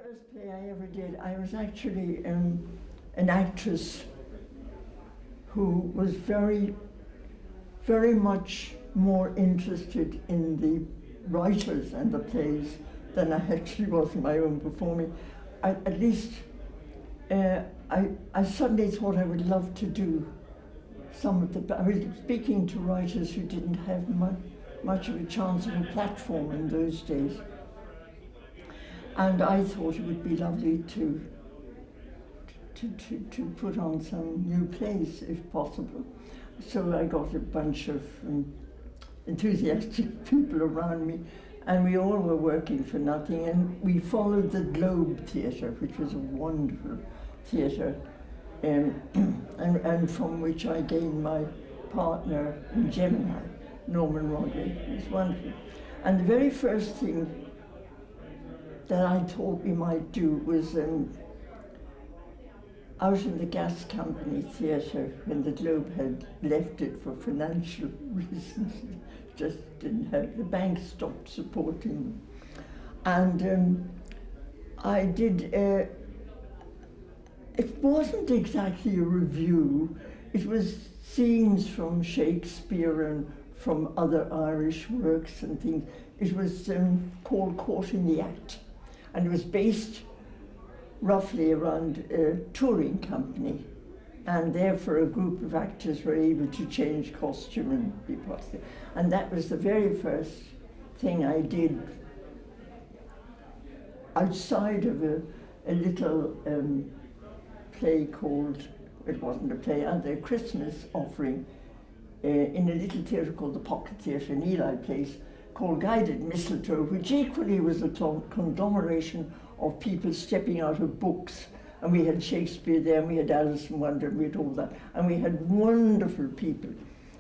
first play I ever did, I was actually an actress who was very, very much more interested in the writers and the plays than I actually was in my own performing. I suddenly thought I would love to do some of the... I was speaking to writers who didn't have much of a chance of a platform in those days. And I thought it would be lovely to put on some new plays, if possible. So I got a bunch of enthusiastic people around me, and we all were working for nothing, and we followed the Globe Theatre, which was a wonderful theatre, and from which I gained my partner in Gemini, Norman Rodway. It was wonderful. And the very first thing that I thought we might do was out in the gas company theatre, when the Globe had left it for financial reasons, just didn't have, the bank stopped supporting them. And I did, it wasn't exactly a review, it was scenes from Shakespeare and from other Irish works and things. It was called Caught in the Act, and it was based roughly around a touring company, and therefore a group of actors were able to change costume and be positive. And that was the very first thing I did outside of a little play called, it wasn't a play, a Christmas offering in a little theatre called the Pocket Theatre in Ely Place, called Guided Mistletoe, which equally was a conglomeration of people stepping out of books. And we had Shakespeare there, and we had Alice in Wonder, and we had all that. And we had wonderful people.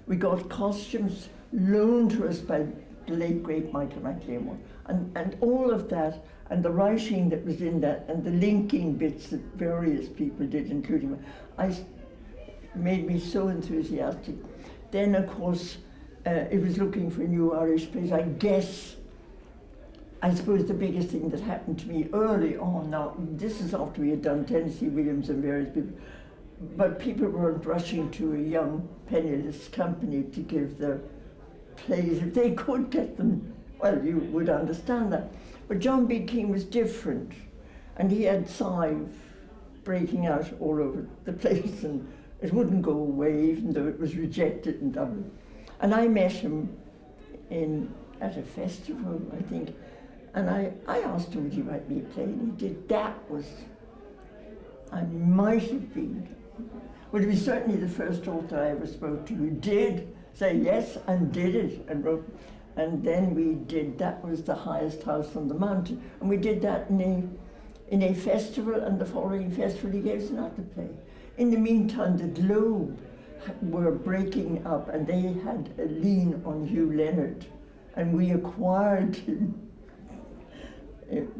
We got costumes loaned to us by the late, great Michael MacLean. And all of that, and the writing that was in that, and the linking bits that various people did, including me, made me so enthusiastic. Then, of course, it was looking for new Irish plays. I suppose the biggest thing that happened to me early on, now this is after we had done Tennessee Williams and various people, but people weren't rushing to a young penniless company to give their plays. If they could get them, well, you would understand that. But John B. Keane was different, and he had Sive breaking out all over the place, and it wouldn't go away even though it was rejected in Dublin. And I met him at a festival, I think, and I asked him, would he write me a play? And he did. That was, I might have been, well, he was certainly the first author I ever spoke to who did say yes and did it and wrote. And then we did, that was The Highest House on the Mountain. And we did that in a festival, and the following festival he gave us another play. In the meantime, the Globe were breaking up, and they had a lien on Hugh Leonard, and we acquired him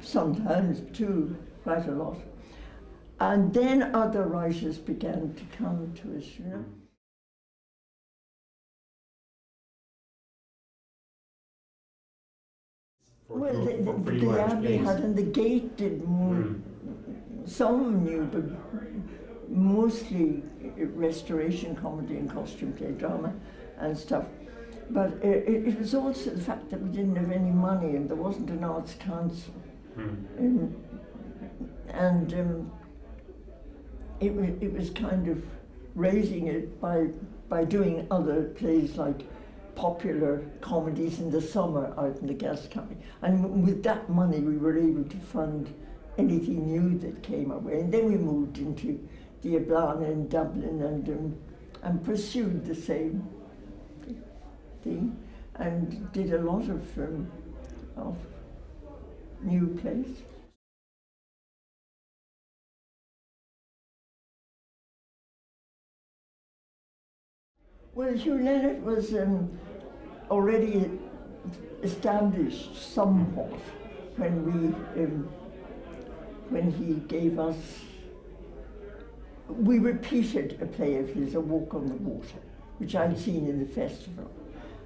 sometimes too, quite a lot. And then other writers began to come to us, you know. Well, the Abbey had, and the Gate did more, some new, but mostly restoration comedy and costume play, drama and stuff. But it was also the fact that we didn't have any money, and there wasn't an arts council. It was kind of raising it by doing other plays like popular comedies in the summer out in the gas company. And with that money we were able to fund anything new that came our way. And then we moved into the Ablana in Dublin and pursued the same thing and did a lot of new plays. Well, Hugh Leonard was already established somewhat when he gave us. We repeated a play of his, A Walk on the Water, which I'd seen in the festival.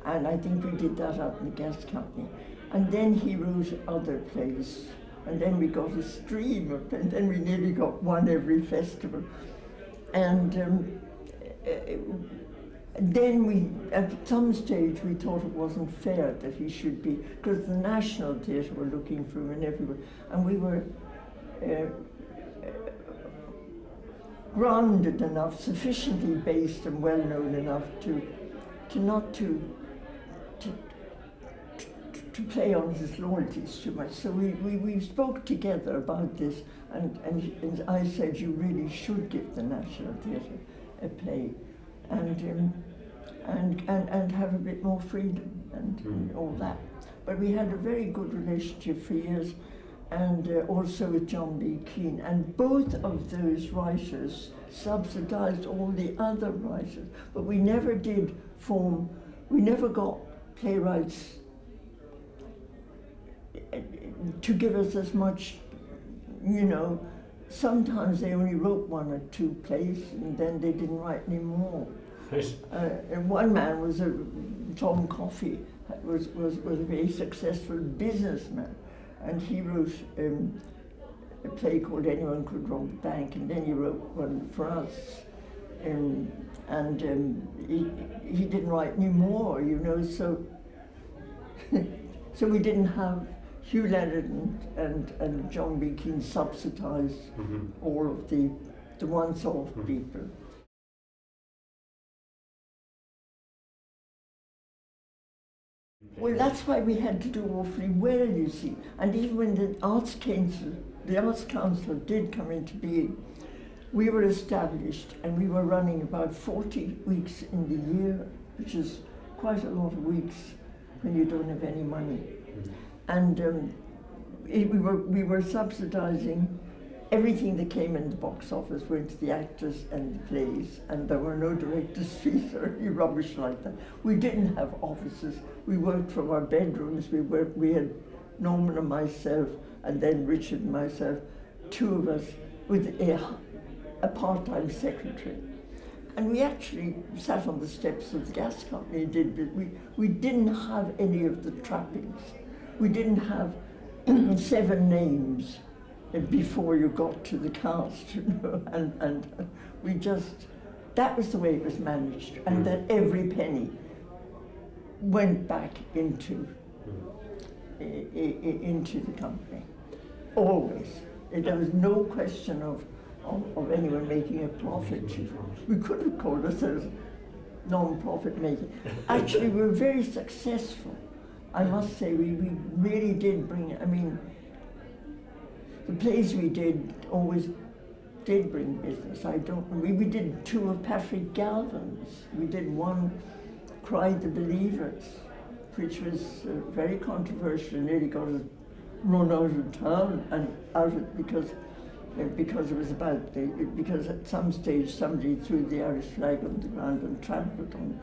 And I think we did that out in the gas company. And then he wrote other plays and then we got a stream of, and then we nearly got one every festival. And then we, at some stage, we thought it wasn't fair that he should be, because the National Theatre were looking for him and everywhere, and we were grounded enough, sufficiently based and well known enough to not to play on his loyalties too much. So we spoke together about this, and I said, you really should give the National Theatre a play, and have a bit more freedom and all that. But we had a very good relationship for years, and also with John B. Keane, and both of those writers subsidized all the other writers, but we never did form, we never got playwrights to give us as much, you know. Sometimes they only wrote one or two plays, and then they didn't write any more. And one man was Tom Coffey, was a very successful businessman, and he wrote a play called Anyone Could Rob a Bank, and then he wrote one for us. He didn't write any more, you know, so so we didn't have Hugh Leonard and John B. Keane subsidized all of the once-off people. Well, that's why we had to do awfully well, you see. And even when the Arts Council did come into being, we were established and we were running about 40 weeks in the year, which is quite a lot of weeks when you don't have any money. And we were subsidizing everything that came in the box office, went to the actors and the plays, and there were no directors' fees or any rubbish like that. We didn't have offices. We worked from our bedrooms. We had Norman and myself, and then Richard and myself, two of us, with a part-time secretary. And we actually sat on the steps of the gas company and did, but we didn't have any of the trappings. We didn't have 7 names before you got to the cast, you know, and we just, that was the way it was managed, and that every penny went back into the company, always. There was no question of anyone making a profit. We could have called ourselves non-profit making. Actually, we were very successful. I must say, we really did bring, I mean, the plays we did always did bring business. We did 2 of Patrick Galvin's. We did one, Cried the Believers, which was very controversial, nearly got us run out of town and because it was because at some stage somebody threw the Irish flag on the ground and trampled on it.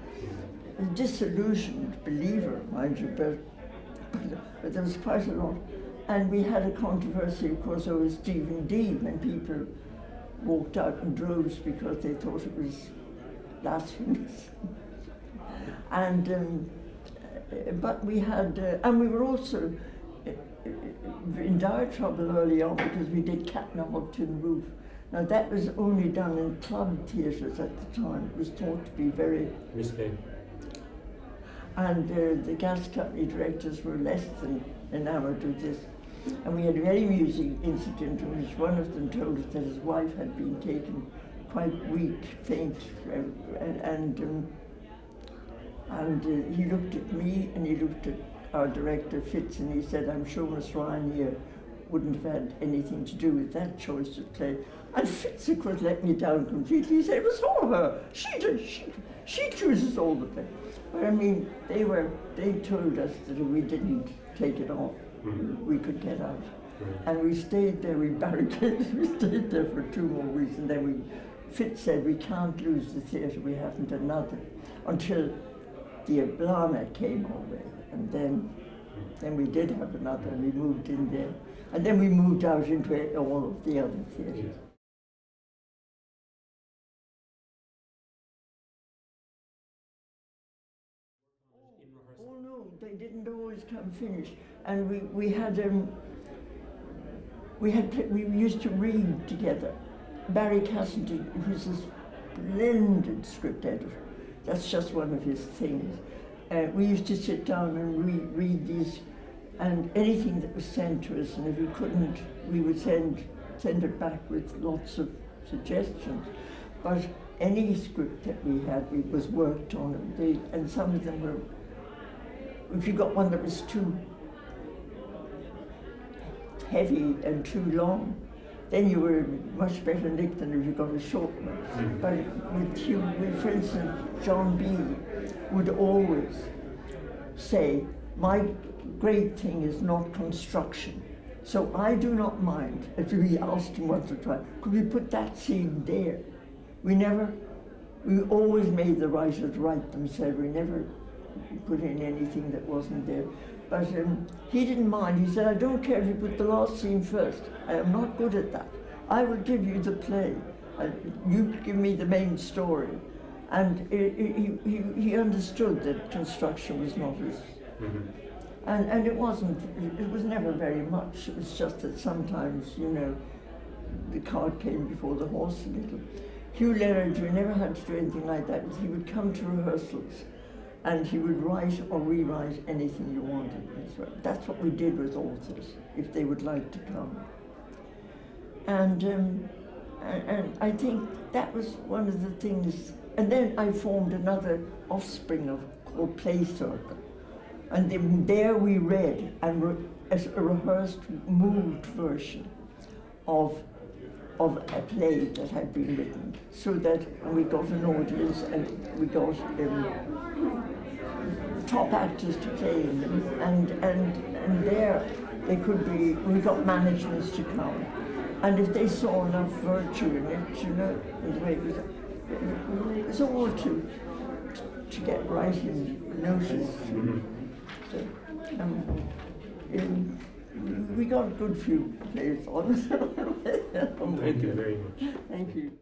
A disillusioned believer, mind you, but there was quite a lot. And we had a controversy, of course, over Stephen Dean, when people walked out in droves because they thought it was blasphemous. And but we had, and we were also in dire trouble early on because we did Cat in a Hog Tin Roof. Now that was only done in club theatres at the time. It was thought to be very risky. And the gas company directors were less than enamoured with this. And we had a very amusing incident in which one of them told us that his wife had been taken quite weak, faint, and he looked at me and he looked at our director Fitz and he said, "I'm sure Miss Ryan here wouldn't have had anything to do with that choice of play." And Fitz, of course, let me down completely. He said, "It was all her. She chooses all the play." But I mean, they told us that if we didn't take it off, we could get out. And we stayed there, we barricaded, we stayed there for 2 more weeks, and then Fitz said, "We can't lose the theatre, we haven't another," until the Ablana came our way, and then we did have another, and we moved in there. And then we moved out into all of the other theatres. Oh no, they didn't always come finished. And we had we used to read together. Barry Cassidy, who's a splendid script editor, that's just one of his things. We used to sit down and read these, and anything that was sent to us, and if we couldn't, we would send it back with lots of suggestions. But any script that we had, it was worked on, and some of them were, if you got one that was too heavy and too long, then you were much better nicked than if you got a short one. Mm-hmm. But with, for instance, John B. would always say, my great thing is not construction. So I do not mind, if we asked him once or twice, could we put that scene there? We always made the writers write themselves. We never put in anything that wasn't there. But he didn't mind. He said, I don't care if you put the last scene first. I am not good at that. I will give you the play. You give me the main story. And he understood that construction was not his. Mm-hmm. And it was never very much. It was just that sometimes, you know, the cart came before the horse a little. Hugh Leonard, you never had to do anything like that. He would come to rehearsals and he would write or rewrite anything you wanted. That's what we did with authors, if they would like to come. And I think that was one of the things. And then I formed another offspring called Play Circle. And then there we read as a rehearsed, moved version of a play that had been written, so that we got an audience and we got top actors to play in them, and there they could be. We got managements to come, and if they saw enough virtue in it, you know, in the way it was all to get right in notice. So, we got a good few plays on. Thank you very much. Thank you.